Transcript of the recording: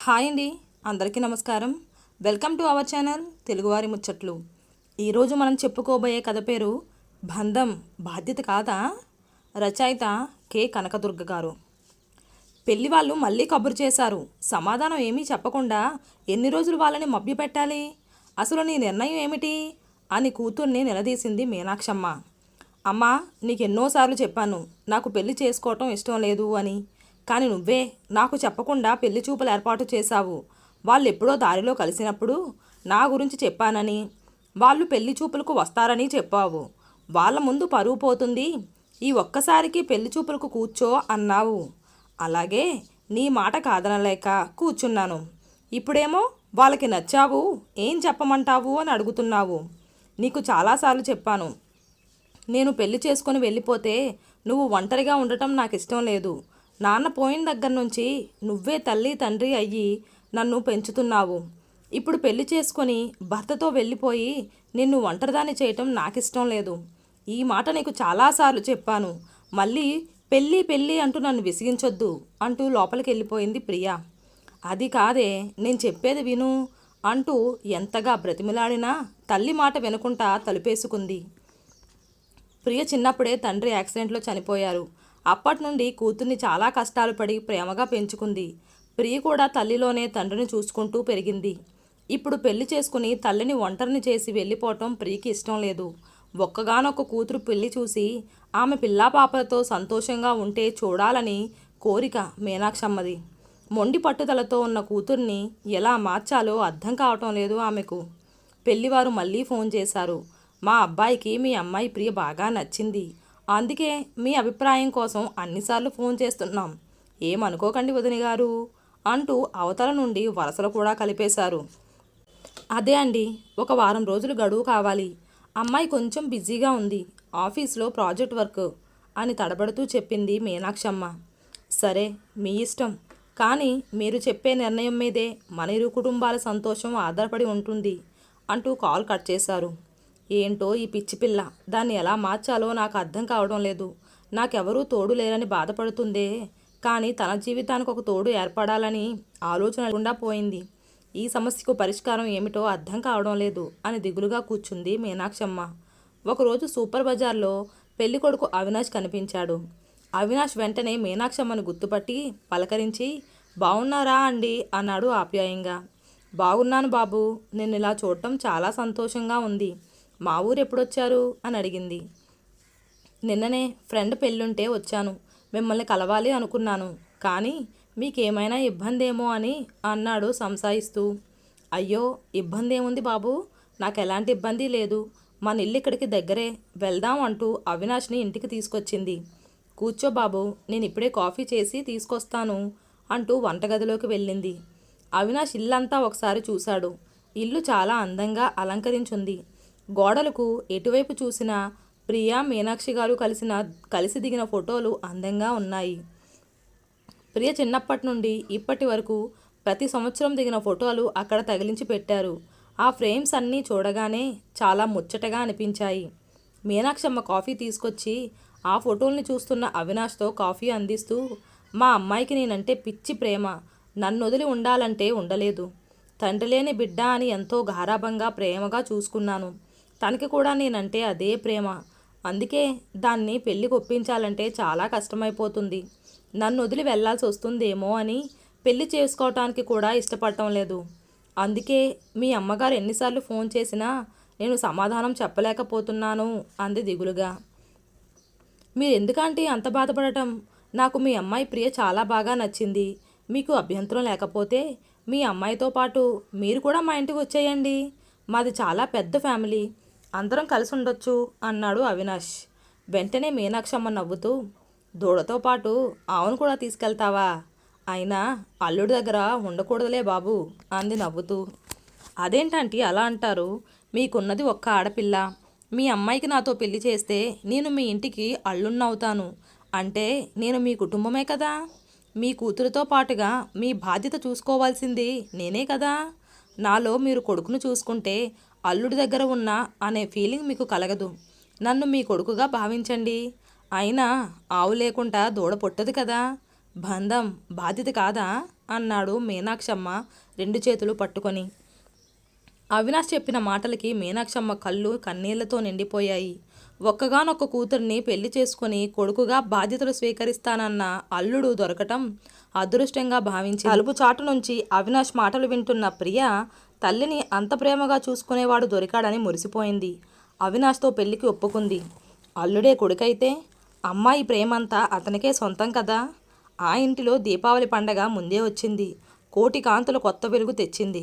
Hi అండి, అందరికీ నమస్కారం. వెల్కమ్ టు అవర్ ఛానల్ తెలుగువారి ముచ్చట్లు. ఈరోజు మనం చెప్పుకోబోయే కథ పేరు బంధం బాధ్యత కాదా. రచయిత కె కనకదుర్గ గారు. పెళ్లి వాళ్ళు మళ్ళీ కబురు చేశారు. సమాధానం ఏమీ చెప్పకుండా ఎన్ని రోజులు వాళ్ళని మభ్యపెట్టాలి? అసలు నీ నిర్ణయం ఏమిటి అని కూతుర్ని నిలదీసింది మీనాక్షమ్మ. అమ్మా, నీకెన్నోసార్లు చెప్పాను నాకు పెళ్లి చేసుకోవటం ఇష్టం లేదు అని. కానీ నువ్వే నాకు చెప్పకుండా పెళ్లి చూపులు ఏర్పాటు చేశావు. వాళ్ళు ఎప్పుడో దారిలో కలిసినప్పుడు నా గురించి చెప్పానని, వాళ్ళు పెళ్లి చూపులకు వస్తారని చెప్పావు. వాళ్ళ ముందు పరువు పోతుంది, ఈ ఒక్కసారికి పెళ్లి చూపులకు కూర్చో అన్నావు. అలాగే నీ మాట కాదనలేక కూర్చున్నాను. ఇప్పుడేమో వాళ్ళకి నచ్చావు, ఏం చెప్పమంటావు అని అడుగుతున్నావు. నీకు చాలాసార్లు చెప్పాను, నేను పెళ్లి చేసుకొని వెళ్ళిపోతే నువ్వు ఒంటరిగా ఉండటం నాకు ఇష్టం లేదు. నాన్న పోయిన దగ్గర నుంచి నువ్వే తల్లి తండ్రి అయ్యి నన్ను పెంచుతున్నావు. ఇప్పుడు పెళ్లి చేసుకొని భర్తతో వెళ్ళిపోయి నిన్ను ఒంటరిదాన్ని చేయటం నాకు ఇష్టం లేదు. ఈ మాట నీకు చాలాసార్లు చెప్పాను. మళ్ళీ పెళ్ళి పెళ్ళి అంటూ నన్ను విసిగించొద్దు అంటూ లోపలికి వెళ్ళిపోయింది ప్రియ. అది కాదే, నేను చెప్పేది విను అంటూ ఎంతగా బ్రతిమిలాడినా తల్లి మాట వినకుండా తలుపేసుకుంది. ప్రియ చిన్నప్పుడే తండ్రి యాక్సిడెంట్లో చనిపోయారు. అప్పటి నుండి కూతుర్ని చాలా కష్టాలు పడి ప్రేమగా పెంచుకుంది. ప్రియ కూడా తల్లిలోనే తండ్రిని చూసుకుంటూ పెరిగింది. ఇప్పుడు పెళ్లి చేసుకుని తల్లిని ఒంటరిని చేసి వెళ్ళిపోవటం ప్రియకి ఇష్టం లేదు. ఒక్కగానొక్క కూతురు పెళ్లి చూసి ఆమె పిల్లా పాపలతో సంతోషంగా ఉంటే చూడాలని కోరిక మీనాక్షమ్మది. మొండి పట్టుదలతో ఉన్న కూతుర్ని ఎలా మార్చాలో అర్థం కావటం లేదు ఆమెకు. పెళ్లివారు మళ్ళీ ఫోన్ చేశారు. మా అబ్బాయికి మీ అమ్మాయి ప్రియ బాగా నచ్చింది, అందుకే మీ అభిప్రాయం కోసం అన్నిసార్లు ఫోన్ చేస్తున్నాం, ఏమనుకోకండి వదిన గారు అంటూ అవతల నుండి వరసలు కూడా కలిపేశారు. అదే అండి, ఒక వారం రోజులు గడువు కావాలి. అమ్మాయి కొంచెం బిజీగా ఉంది, ఆఫీస్లో ప్రాజెక్ట్ వర్క్ అని తడబడుతూ చెప్పింది మీనాక్షమ్మ. సరే, మీ ఇష్టం, కానీ మీరు చెప్పే నిర్ణయం మీదే మన ఇరు కుటుంబాల సంతోషం ఆధారపడి ఉంటుంది అంటూ కాల్ కట్ చేశారు. ఏంటో ఈ పిచ్చి పిల్ల, దాన్ని ఎలా మార్చాలో నాకు అర్థం కావడం లేదు. నాకెవరూ తోడు లేరని బాధపడుతుందే, కానీ తన జీవితానికి ఒక తోడు ఏర్పడాలని ఆలోచన లేకుండా పోయింది. ఈ సమస్యకు పరిష్కారం ఏమిటో అర్థం కావడం లేదు అని దిగులుగా కూర్చుంది మీనాక్షమ్మ. ఒకరోజు సూపర్ బజార్లో పెళ్ళికొడుకు అవినాష్ కనిపించాడు. అవినాష్ వెంటనే మీనాక్షమ్మను గుర్తుపట్టి పలకరించి, బాగున్నారా అండి అన్నాడు ఆప్యాయంగా. బాగున్నాను బాబు, నిన్ను ఇలా చూడటం చాలా సంతోషంగా ఉంది. మా ఊరు ఎప్పుడొచ్చారు అని అడిగింది. నిన్ననే ఫ్రెండ్ పెళ్ళుంటే వచ్చాను. మిమ్మల్ని కలవాలి అనుకున్నాను, కానీ మీకేమైనా ఇబ్బంది ఏమో అని అన్నాడు సంసాయిస్తూ. అయ్యో, ఇబ్బంది ఏముంది బాబు, నాకు ఎలాంటి ఇబ్బంది లేదు. మన ఇల్లు ఇక్కడికి దగ్గరే, వెళ్దాం అంటూ అవినాష్ని ఇంటికి తీసుకొచ్చింది. కూర్చో బాబు, నేను ఇప్పుడే కాఫీ చేసి తీసుకొస్తాను అంటూ వంటగదిలోకి వెళ్ళింది. అవినాష్ ఇల్లంతా ఒకసారి చూశాడు. ఇల్లు చాలా అందంగా అలంకరించుంది. గోడలకు ఎటువైపు చూసినా ప్రియా మీనాక్షి గారు కలిసి దిగిన ఫోటోలు అందంగా ఉన్నాయి. ప్రియ చిన్నప్పటి నుండి ఇప్పటి వరకు ప్రతి సంవత్సరం దిగిన ఫోటోలు అక్కడ తగిలించి పెట్టారు. ఆ ఫ్రేమ్స్ అన్నీ చూడగానే చాలా ముచ్చటగా అనిపించాయి. మీనాక్షమ్మ కాఫీ తీసుకొచ్చి ఆ ఫోటోల్ని చూస్తున్న అవినాష్తో కాఫీ అందిస్తూ, మా అమ్మాయికి నేనంటే పిచ్చి ప్రేమ, నన్ను వదిలి ఉండాలంటే ఉండలేదు. తండ్రి లేని బిడ్డ అని ఎంతో గారాబంగా ప్రేమగా చూసుకున్నాను. తనకి కూడా నేనంటే అదే ప్రేమ. అందుకే దాన్ని పెళ్ళికి ఒప్పించాలంటే చాలా కష్టమైపోతుంది. నన్ను వదిలి వెళ్లాల్సి వస్తుందేమో అని పెళ్లి చేసుకోవటానికి కూడా ఇష్టపడటం లేదు. అందుకే మీ అమ్మగారు ఎన్నిసార్లు ఫోన్ చేసినా నేను సమాధానం చెప్పలేకపోతున్నాను అంది దిగులుగా. మీరెందుకంటే అంత బాధపడటం? నాకు మీ అమ్మాయి ప్రియ చాలా బాగా నచ్చింది. మీకు అభ్యంతరం లేకపోతే మీ అమ్మాయితో పాటు మీరు కూడా మా ఇంటికి వచ్చేయండి. మాది చాలా పెద్ద ఫ్యామిలీ, అందరం కలిసి ఉండొచ్చు అన్నాడు అవినాష్. వెంటనే మీనాక్షమ్మ నవ్వుతూ, దూడతో పాటు ఆవును కూడా తీసుకెళ్తావా? అయినా అల్లుడి దగ్గర ఉండకూడదులే బాబు అంది నవ్వుతూ. అదేంటంటే అలా అంటారు? మీకున్నది ఒక్క ఆడపిల్ల. మీ అమ్మాయికి నాతో పెళ్లి చేస్తే నేను మీ ఇంటికి అల్లున్నవుతాను. అంటే నేను మీ కుటుంబమే కదా. మీ కూతురుతో పాటుగా మీ బాధ్యత చూసుకోవాల్సింది నేనే కదా. నాలో మీరు కొడుకును చూసుకుంటే అల్లుడి దగ్గర ఉన్నా అనే ఫీలింగ్ మీకు కలగదు. నన్ను మీ కొడుకుగా భావించండి. అయినా ఆవు లేకుండా దూడ పుట్టదు కదా. బంధం బాధ్యత కాదా అన్నాడు మీనాక్షమ్మ 2 చేతులు పట్టుకొని. అవినాష్ చెప్పిన మాటలకి మీనాక్షమ్మ కళ్ళు కన్నీళ్లతో నిండిపోయాయి. ఒక్కగానొక్క కూతుర్ని పెళ్లి చేసుకుని కొడుకుగా బాధ్యతలు స్వీకరిస్తానన్న అల్లుడు దొరకటం అదృష్టంగా భావించి తలుపు చాటు నుంచి అవినాష్ మాటలు వింటున్న ప్రియ తల్లిని అంత ప్రేమగా చూసుకునేవాడు దొరికాడని మురిసిపోయింది. అవినాష్తో పెళ్లికి ఒప్పుకుంది. అల్లుడే కొడుకైతే అమ్మాయి ప్రేమంతా అతనికే సొంతం కదా. ఆ ఇంటిలో దీపావళి పండగ ముందే వచ్చింది. కోటి కాంతుల కొత్త వెలుగు తెచ్చింది.